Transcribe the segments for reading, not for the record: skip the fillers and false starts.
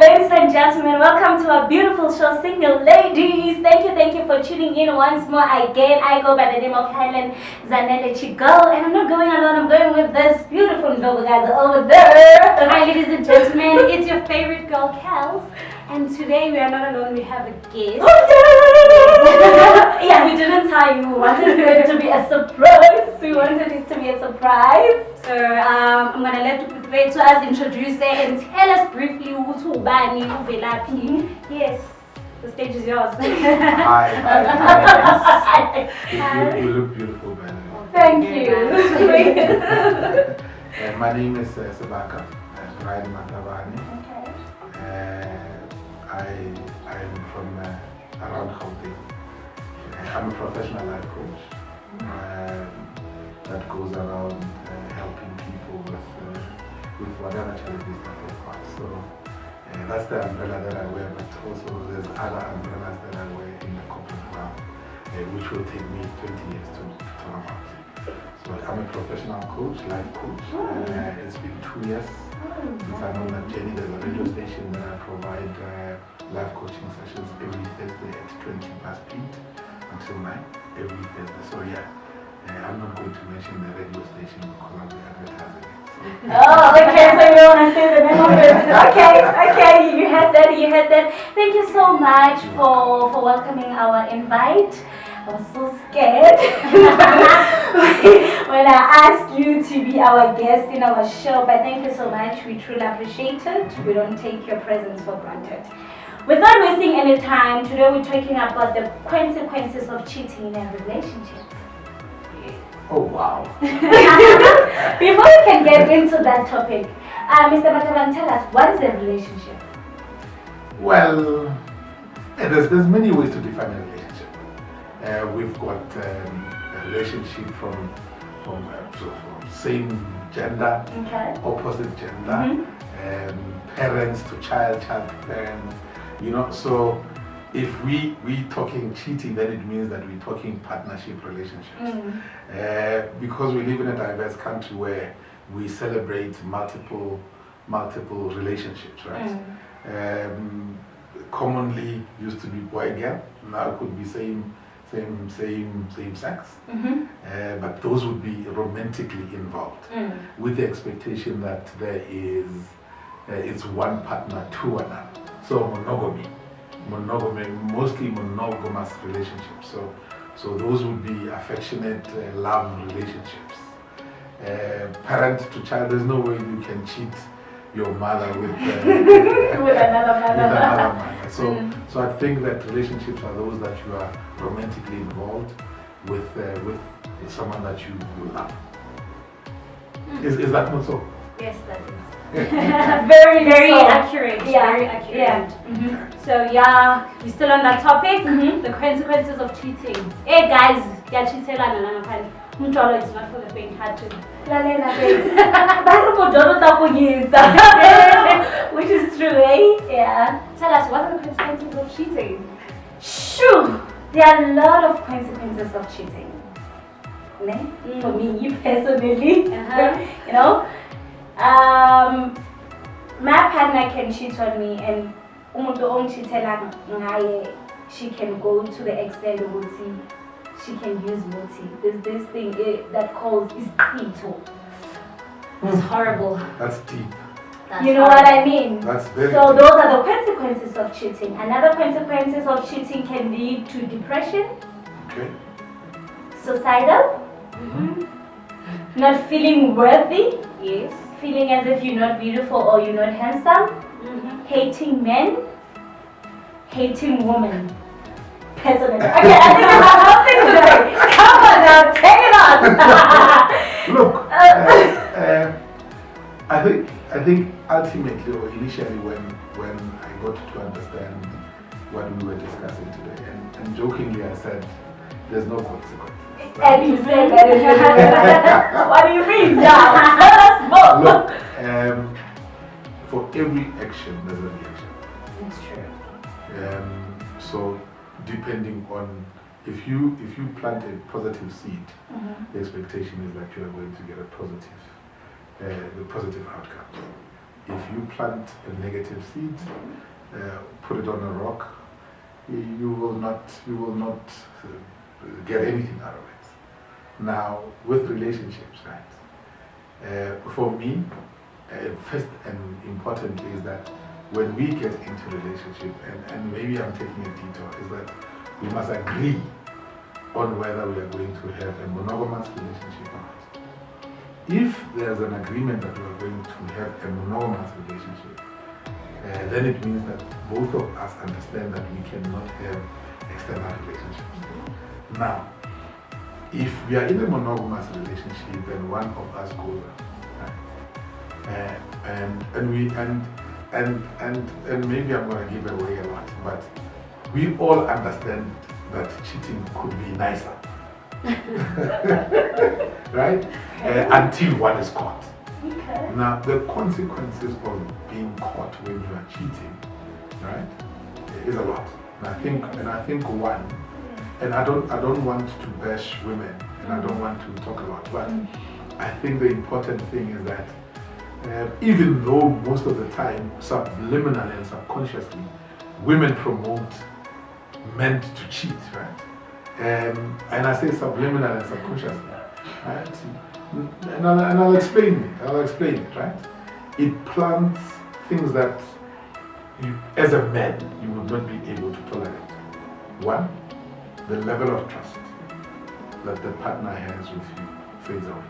ladies and gentlemen, welcome to our beautiful show, Single Ladies. Thank you for tuning in once more again. I go by the name of Helen Zanele Chigo, and I'm not going alone, I'm going with this beautiful noble guys over there. Hi ladies and gentlemen, it's your favorite girl, Kels. And today we are not alone, we have a guest. Yeah, we didn't tell you. We wanted it to be a surprise. We wanted it to be a surprise. So I'm going to let Tuputwe to us introduce her and tell us briefly who Bani, who Velapi. Yes, the stage is yours. Hi. You look beautiful, by the way. Thank you. My name is Sabaka Ryan Matabani. I'm from around Gauteng. I'm a professional life coach that goes around helping people with whatever challenges that they face. So that's the umbrella that I wear, but also there's other umbrellas that I wear in the corporate world, which will take me 20 years to talk about. So I'm a professional coach, life coach. It's been 2 years since I'm on that journey. There's a radio station that I provide life coaching sessions every Thursday at 20 past 8 until 9 every Thursday. So yeah, I'm not going to mention the radio station because I'll be advertising it. So. Oh, okay, so you want to say the name of it. Okay, you heard that. Thank you so much for welcoming our invite. I was so scared when I asked you to be our guest in our show, but thank you so much. We truly appreciate it. We don't take your presence for granted. Without wasting any time, today we're talking about the consequences of cheating in a relationship. Oh wow. Before we can get into that topic, Mr. Matavan, tell us, what is a relationship? Well, there's many ways to define a relationship. We've got a relationship from same gender, opposite gender, parents to child to parent. You know, so if we talking cheating, then it means that we're talking partnership relationships. Because we live in a diverse country where we celebrate multiple relationships, right? Commonly used to be boy-girl, now it could be same sex, but those would be romantically involved, with the expectation that there is it's one partner to another. So monogamy, mostly monogamous relationships. So those would be affectionate love relationships. Parent to child, there's no way you can cheat your mother with another man. So I think that relationships are those that you are romantically involved with someone that you love. Is that not so? Yes, that is. very accurate. Very accurate. Yeah. So yeah, we're still on that topic. The consequences of cheating. Hey guys, yeah, cheating it's not for the faint-hearted. Which is true, eh? Yeah. Tell us, what are the consequences of cheating? Sure, there are a lot of consequences of cheating. For me personally, you know. My partner can cheat on me, and she can go to the extent of she can use multi. There's this thing that calls is keto. It's horrible. That's deep. You know what I mean? That's very so deep. Those are the consequences of cheating. Another consequences of cheating can lead to depression. Okay. Suicidal. Not feeling worthy. Yes. Feeling as if you're not beautiful or you're not handsome. Hating men. Hating women. Personally. Okay, I think I have something to say. Come on now, take it on. Look, I think ultimately or initially when I got to understand what we were discussing today, and jokingly I said there's no consequences. And you said that. What do you mean? Now tell us more. Look, for every action there's a reaction. It's true. So depending on if you plant a positive seed, the expectation is that you are going to get a positive outcome. if you plant a negative seed, put it on a rock, you will not get anything out of it. Now, with relationships, right? For me, first and importantly is that when we get into a relationship, and maybe I'm taking a detour, is that we must agree on whether we are going to have a monogamous relationship or not. If there's an agreement that we are going to have a monogamous relationship, then it means that both of us understand that we cannot have external relationships. Now, if we are in a monogamous relationship, then one of us goes out, right? And maybe I'm going to give away a lot, but we all understand that cheating could be nicer, right? Until one is caught. Okay. Now, the consequences of being caught when you are cheating, right, is a lot. And I think one, and I don't want to bash women, and I don't want to talk about, but I think the important thing is that even though most of the time, subliminally and subconsciously, women promote men to cheat, right? And I say subliminal and subconsciously, right? And I'll explain it, right? It plants things that you, as a man, you would not be able to tolerate. One, the level of trust that the partner has with you fades away.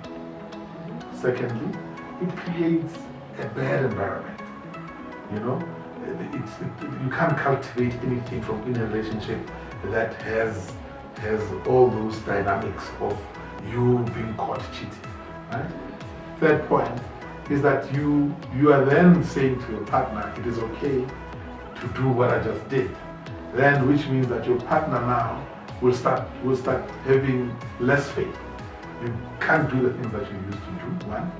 Secondly, it creates a bad environment. You know, you can't cultivate anything from in a relationship that has all those dynamics of you being caught cheating. Right? Third point is that you are then saying to your partner, it is okay to do what I just did. Then, which means that your partner now will start having less faith. You can't do the things that you used to do. One,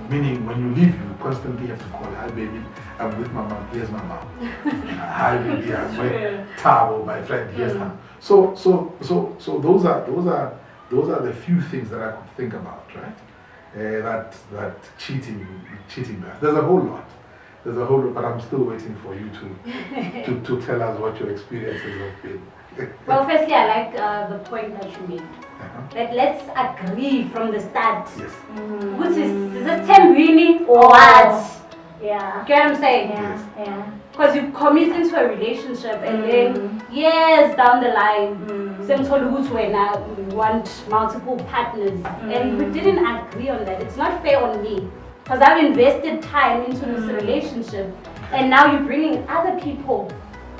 meaning when you leave, you constantly have to call, hi baby, I'm with my mom, here's my mom. Hi baby, I'm with Tabo, my friend, here's Tabo. So those are the few things that I could think about, right? That cheating does. There's a whole lot, but I'm still waiting for you to tell us what your experiences have been. Well, firstly, I like the point that you made. That let's agree from the start. Yes. Which is this term really or what? Yeah. Get what I'm saying? Yeah. Because you commit into a relationship and then years down the line, we want multiple partners. And we didn't agree on that. It's not fair on me. Because I've invested time into this relationship and now you're bringing other people.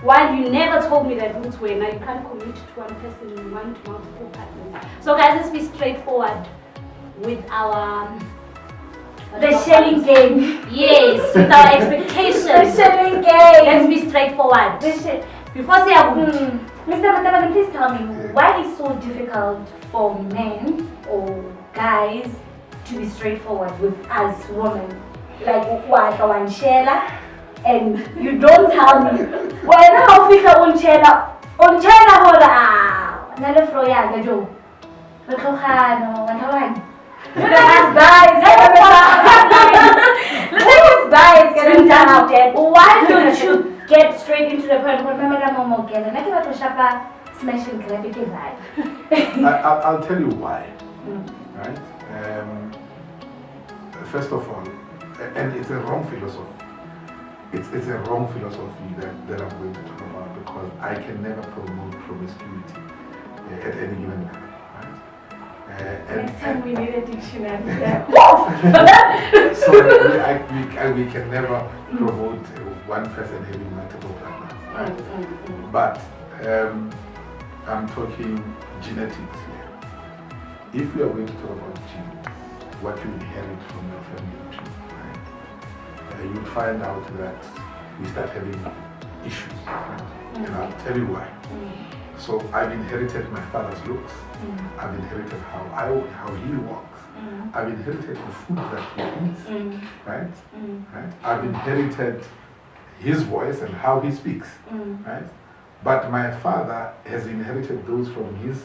While you never told me that now you can't commit to one person, you want multiple partners. So guys, let's be straightforward with our the shelling game. Yes, with our expectations. The shelling game. Let's be straightforward. Before say Mr. Matabane, please tell me why it's so difficult for men or guys to be straightforward with us women. Like one shela. And you don't tell me when how fika unchela hola nale froya ngejo betlogano wantabang look at us guys why don't you get straight into the point smash and grab it right? I'll tell you why, right? First of all, and it's a wrong philosophy. It's a wrong philosophy that I'm going to talk about because I can never promote promiscuity at any given time, right? Next time we need a dictionary. So we can never promote one person having multiple partners, right? But I'm talking genetics here. If we are going to talk about genes, what you inherit from your family tree, you'll find out that we start having issues. Right? And I'll tell you why. So I've inherited my father's looks. I've inherited how he walks. I've inherited the food that he eats. Right? I've inherited his voice and how he speaks. Right? But my father has inherited those from his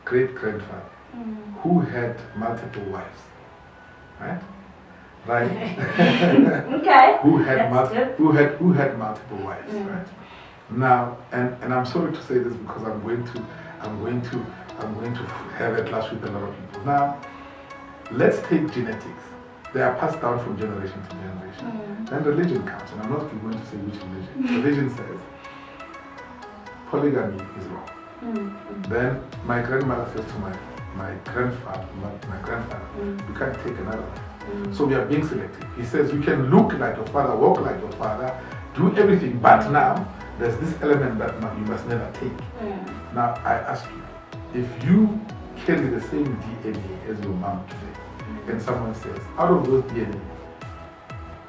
great-grandfather who had multiple wives. Right? right? Okay. who had multiple wives, right? Now, and I'm sorry to say this because I'm going to have a clash with a lot of people. Now, let's take genetics. They are passed down from generation to generation. Then religion comes, and I'm not going to say which religion. Religion says polygamy is wrong. Then my grandmother says to my grandfather, you can't take another one. So we are being selective. He says you can look like your father, walk like your father, do everything, but now there's this element that you must never take. Now I ask you, if you carry the same DNA as your mom today, and someone says, out of those DNA,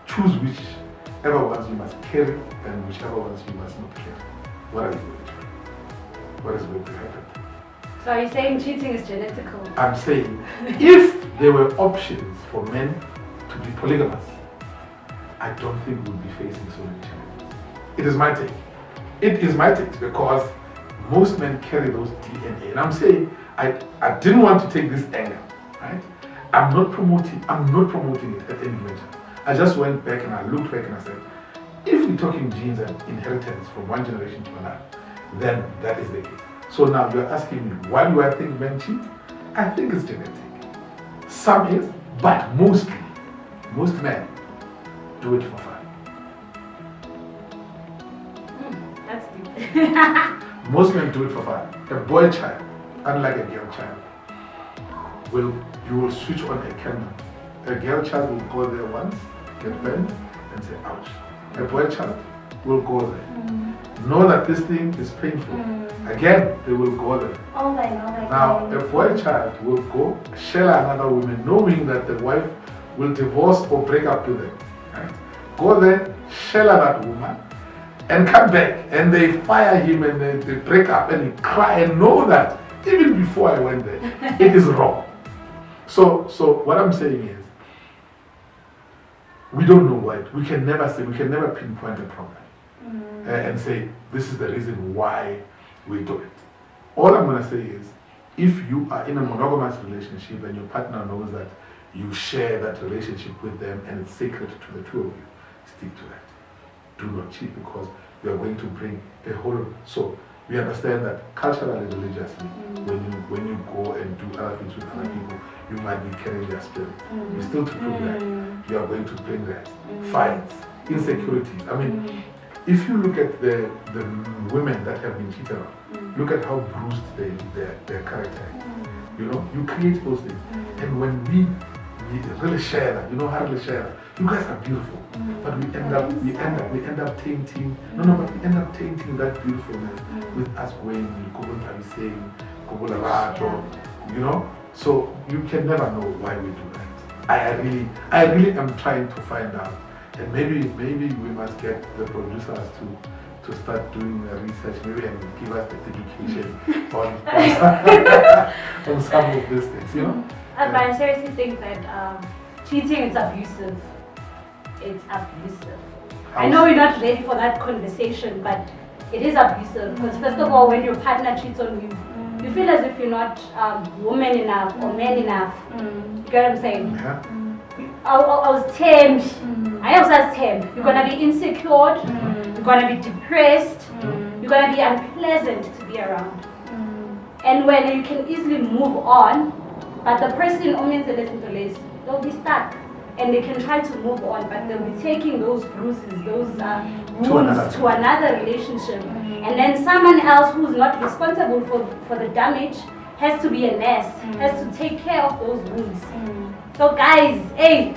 choose whichever ones you must carry and whichever ones you must not carry, what are you going to do? What is going to happen? So are you saying cheating is genetical? I'm saying, if there were options for men to be polygamous, I don't think we would be facing so many challenges. It is my take. It is my take because most men carry those DNA. And I'm saying, I didn't want to take this angle, right? I'm not promoting it at any measure. I just went back and I looked back and I said, if we're talking genes and inheritance from one generation to another, then that is the case. So now you're asking me, why do I think men cheat? I think it's genetic. Some is, but most men do it for fun. That's deep. Most men do it for fun. A boy child, unlike a girl child, you will switch on a candle. A girl child will go there once, get burned, and say, ouch. A boy child will go there. Know that this thing is painful. Again, they will go there. Now, a boy child will go shell another woman, knowing that the wife will divorce or break up with them. Right? Go there, shell that woman, and come back, and they fire him, and they break up, and he cry, and know that even before I went there, it is wrong. So what I'm saying is, we don't know why. We can never pinpoint a problem and say this is the reason why we do it. All I'm going to say is, if you are in a monogamous relationship and your partner knows that you share that relationship with them and it's sacred to the two of you, stick to that. Do not cheat, because you are going to bring a whole. So we understand that culturally, religiously, when you go and do other things with other people, you might be carrying their spirit. You still to prove that you are going to bring that. Fights, insecurities. I mean, if you look at the women that have been cheated on, look at how bruised their character is. You know, you create those things. And when we really share that, you know how to really share that. You guys are beautiful, but we end up tainting. But we end up tainting that beautifulness with us going, you know. So you can never know why we do that. I really am trying to find out, and maybe we must get the producers to start doing research, maybe, and give us the education on some of these things, you know. But I seriously think that cheating is abusive. It's abusive. I know we're not ready for that conversation, but it is abusive because, first of all, when your partner cheats on you, you feel as if you're not woman enough or man enough. You get what I'm saying? Yeah. I was tamed. I also was tamed. You're gonna be insecure. You're gonna be depressed. You're gonna be unpleasant to be around. And when you can easily move on, but the person they'll be stuck. And they can try to move on, but they'll be taking those bruises, those wounds to another relationship. And then someone else who's not responsible for the damage has to be a nurse, has to take care of those wounds. So guys, hey!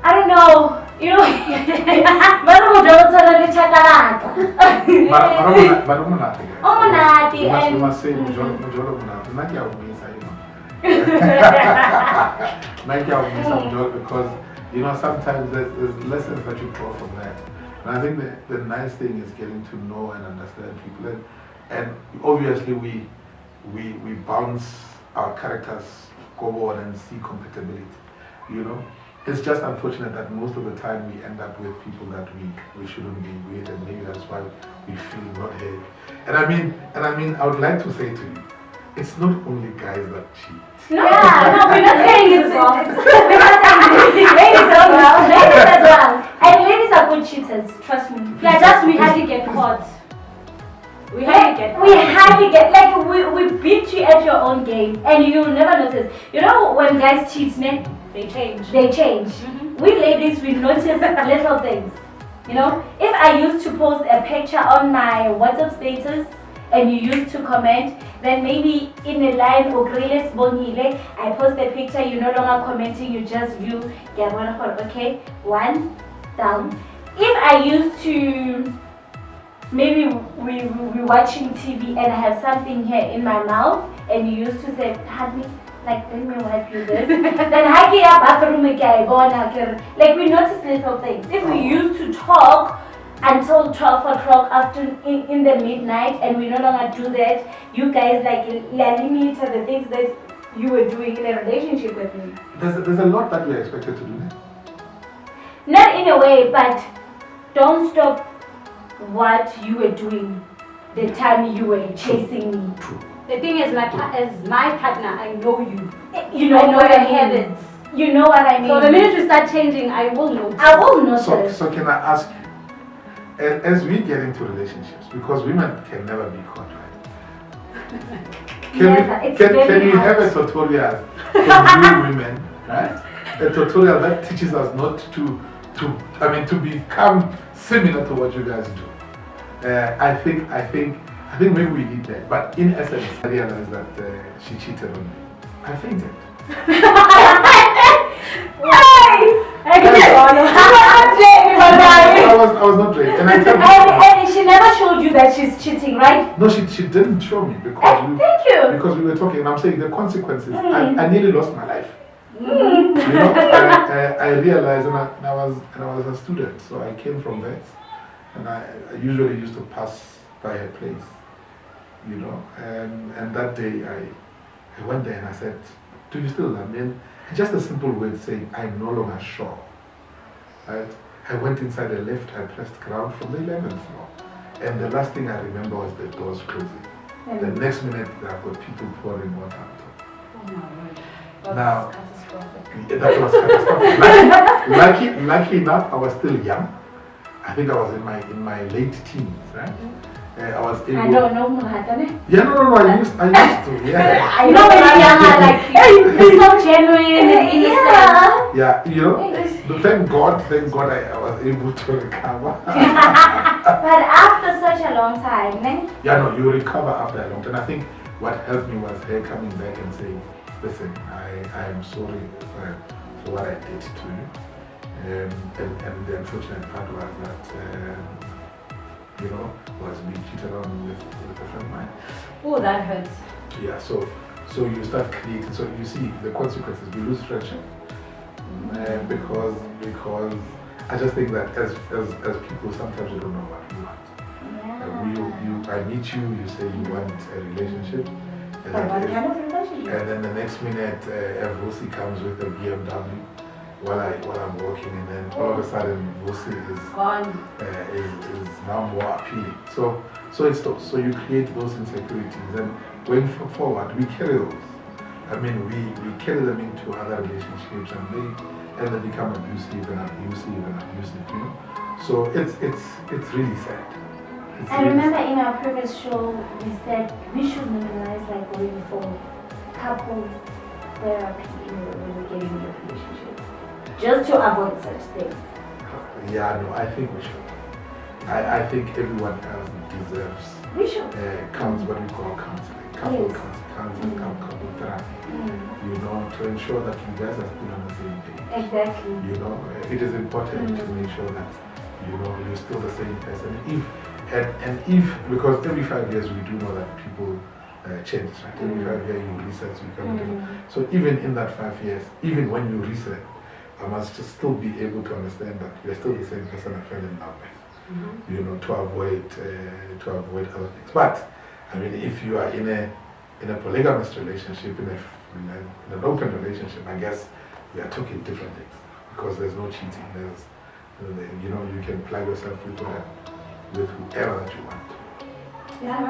I don't know. You know, you must say because you know sometimes there's lessons that you draw from that. And I think the nice thing is getting to know and understand people, and obviously we bounce our characters, go on and see compatibility, you know. it's just unfortunate that most of the time we end up with people that we shouldn't be with, and maybe that's why we feel not heard. And I mean, I would like to say to you, it's not only guys that cheat. No, no, we're not saying it's wrong. We're not saying ladies as well. Ladies as well. And ladies are good cheaters, trust me. Yeah, just we hardly get caught. We hardly get, like we beat you at your own game, and you'll never notice. You know when guys cheat, they change. They change. We ladies, we notice little things. You know, if I used to post a picture on my WhatsApp status and you used to comment, then maybe in a line or greless bonile, I post a picture, you're no longer commenting, you just view. Okay, one down. If I used to, maybe we watching TV and I have something here in my mouth and you used to say, honey, like let me wipe you this. Then haki up bathroom like we notice little things. If we used to talk until 12 o'clock after in the midnight and we no longer do that, you guys like limit the things that you were doing in a relationship with me. There's a lot that we are expected to do. Not in a way, but don't stop what you were doing the time you were chasing me. True. The thing is, as my partner, I know you. You know what I mean. You know what I mean. So the minute you start changing, I will notice. I will notice. So can I ask you, as we get into relationships, because women can never be caught, right? Can you have a tutorial for we women, right? A tutorial that teaches us not to become similar to what you guys do. I think maybe we need that. But in essence, I realized that she cheated on me. I fainted. I was not drained. And she never showed you that she's cheating, right? No, she didn't show me because thank you. Because we were talking, and I'm saying the consequences. I nearly lost my life. Mm. You know, I realized, and I was a student, so I came from vets, and I usually used to pass by her place. You know, and that day I went there and I said, "Do you still love me?" And just a simple word saying, "I'm no longer sure." Right? I went inside the lift, I pressed ground from the 11th floor, and the last thing I remember was the doors closing. The next minute, I've got people pouring water on top. Oh my word. Now, catastrophic. that was catastrophic. Lucky enough, I was still young. I think I was in my late teens, right? I was able. I don't know, Mahatane. Yeah, no, I used to, yeah. I know when you're young, like, it's so genuine and innocent. Yeah, you know, thank God I was able to recover. But after such a long time, eh? Yeah, no, you recover after a long time. I think what helped me was her coming back and saying, "Listen, I am sorry for what I did to you." And the unfortunate part was that, you know, was being cheated on with a friend of mine. Oh, that hurts. Yeah, so you start creating, so you see the consequences. We lose friendship because I just think that as people, sometimes we don't know what we want. I meet you, you say you want a relationship. And what kind of relationship? And then the next minute, Vusi comes with a BMW while I'm working, and then all of a sudden, Vusi is now more appealing. So you create those insecurities, and going forward, we carry those. I mean, we carry them into other relationships, and they become abusive, you know. So it's really sad. I remember in our previous show, we said we should normalize like going for couples therapy when we get into a relationship, just to avoid such things. Yeah, no, I think we should. I think everyone else deserves we should. What we call counseling, couple counseling, couple therapy. You know, to ensure that you guys are still on the same page. Exactly. You know, it is important to make sure that you're still the same person. Because every 5 years we do know that people change, right? Every 5 years you reset, you become different. So even in that 5 years, even when you reset, I must just still be able to understand that you're still the same person I fell in love with. You know, to avoid other things. But I mean, if you are in a polygamous relationship, in an open relationship, I guess we are talking different things. because there's no cheating. There's, you know, you can plug yourself with whoever that you want. Yeah, I'd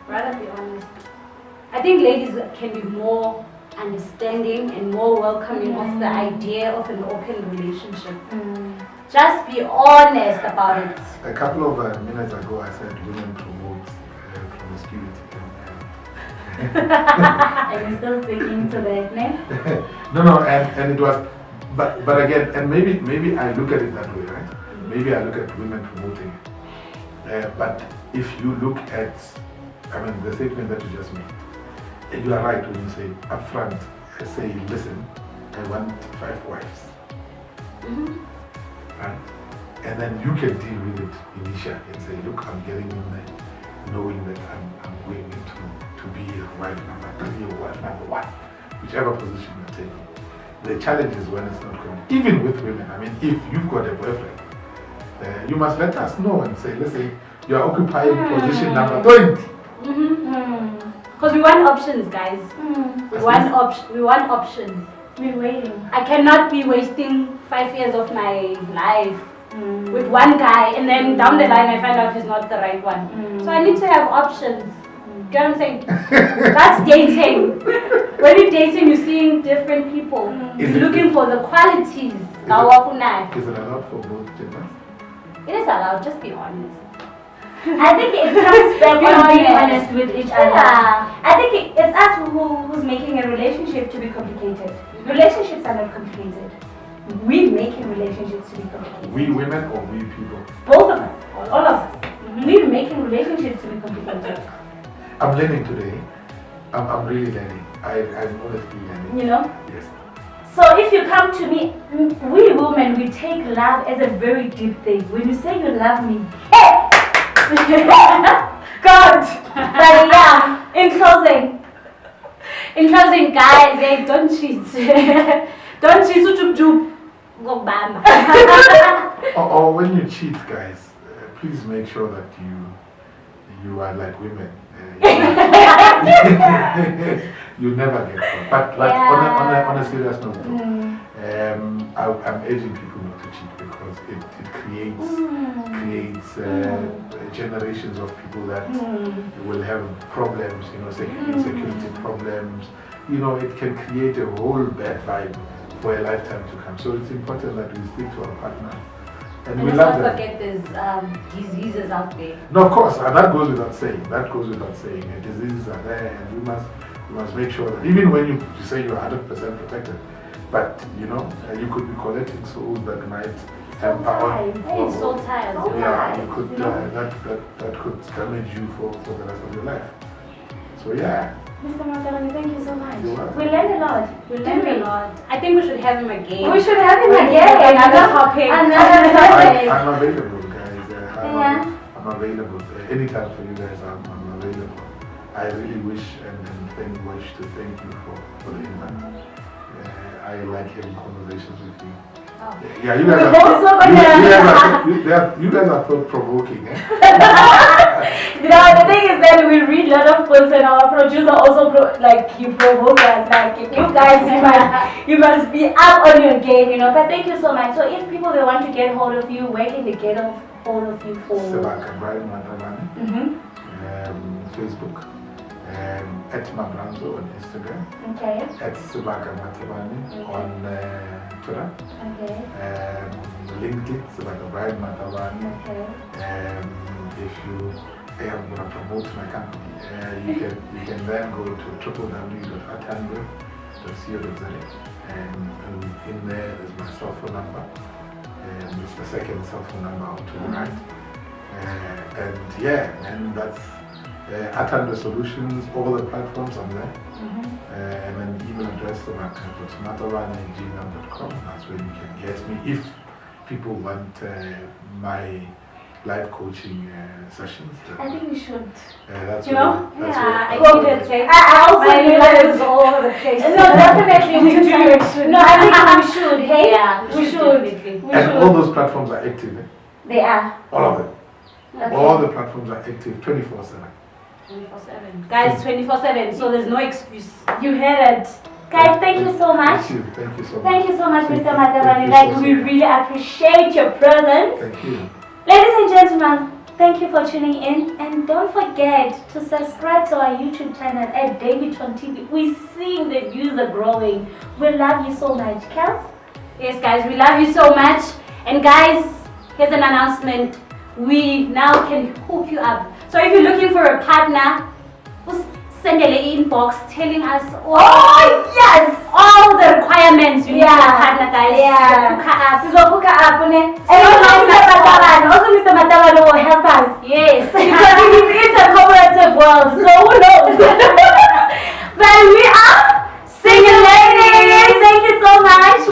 rather be honest. I think ladies can be more understanding and more welcoming of the idea of an open relationship. Just be honest about it. A couple of minutes ago, I said women promote promiscuity. Are you still sticking to that name? No, and it was, but again, and maybe I look at it that way, right? Maybe I look at women promoting it. But if you look at, I mean, the statement that you just made, and you are right when you say upfront, say, listen, I want 5 wives. Right? And then you can deal with it initially and say, look, I'm getting in there knowing that I'm going to be a wife number 3 or wife number 1, whichever position you're taking. The challenge is when it's not coming. Even with women, I mean, if you've got a boyfriend, you must let us know and say, listen, you're occupying position number 20. Because we want options, guys. We want options. We're waiting. I cannot be wasting 5 years of my life with one guy and then down the line I find out he's not the right one. So I need to have options. You know what I'm saying? That's dating. When you're dating, you're seeing different people. You're looking for the qualities. Is it allowed for both genders? It is allowed, just be honest. I think it comes back on being honest with each other. I think it's us who's making a relationship to be complicated. Relationships are not complicated. We're making relationships to be complicated. We women or we people? Both of us. All of us. We're making relationships to be complicated. I'm learning today. I'm really learning. I'm honestly learning. You know? Yes. So if you come to me, we women, we take love as a very deep thing. When you say you love me, hey! God! But yeah, in closing, guys, don't cheat. Don't cheat, or when you cheat, guys, please make sure that you are like women. You never get caught. But like on a serious note, I'm urging people not to cheat because it creates generations of people that will have problems, you know, insecurity problems. You know, it can create a whole bad vibe for a lifetime to come. So it's important that we stick to our partner. And we love them. Let's not forget there's diseases out there. No, of course, and that goes without saying. Diseases are there, and we must make sure that even when you say you're 100% protected, but you know, you could be collecting souls that might hamper on. Soul ties. Yeah, you could, that could damage you for the rest of your life. So yeah. Mr. Matalani, thank you so much. You're welcome. We learned a lot. I think we should have him again. We should have him again. Another topic. I'm available, guys. I'm available. Anytime for you guys, I'm available. I really wish and wish to thank you for the invite. I like having conversations with you. Yeah, you guys are thought-provoking, eh? You know, the thing is that we read a lot of books and our producer also you provoke us. Like, you guys, you must be up on your game, you know. But thank you so much. So if people they want to get hold of you, where can they get hold of you for? Sebaka Brian Matabane, Facebook, at Mabranzo on Instagram, okay. At Sebaka Matabane on Twitter, okay. LinkedIn, Sebaka Brian Matabane. Okay. If you am going to promote my company, you can then go to www.atandre.co.za, and in there is my cell phone number, and it's the second cell phone number out to the right, and that's Atandre Solutions, all the platforms on there, and then email address matabane@gmail.com. That's where you can get me if people want my live coaching sessions. I think we should. That's you know? I also realize all over the place. No, definitely we do. No, I think we should. Hey, we should. And all those platforms are active. Eh? They are. All of them. Okay. All the platforms are active 24/7. 24/7. Guys, 24/7. So there's no excuse. You heard it. Guys, thank you so much. Thank you so much. Thank you so much, Thank Mr. you. Matavani. Thank you Like, so we much. really appreciate your presence. Thank you. Ladies and gentlemen, thank you for tuning in. And don't forget to subscribe to our YouTube channel at DaveytonTV. We're seeing the views are growing. We love you so much. Kels? Yes, guys, we love you so much. And guys, here's an announcement. We now can hook you up. So if you're looking for a partner, send an inbox telling us all the requirements you need for a partner, guys. Sizokuka up. Also, Mr. Matavani will help us. Yes.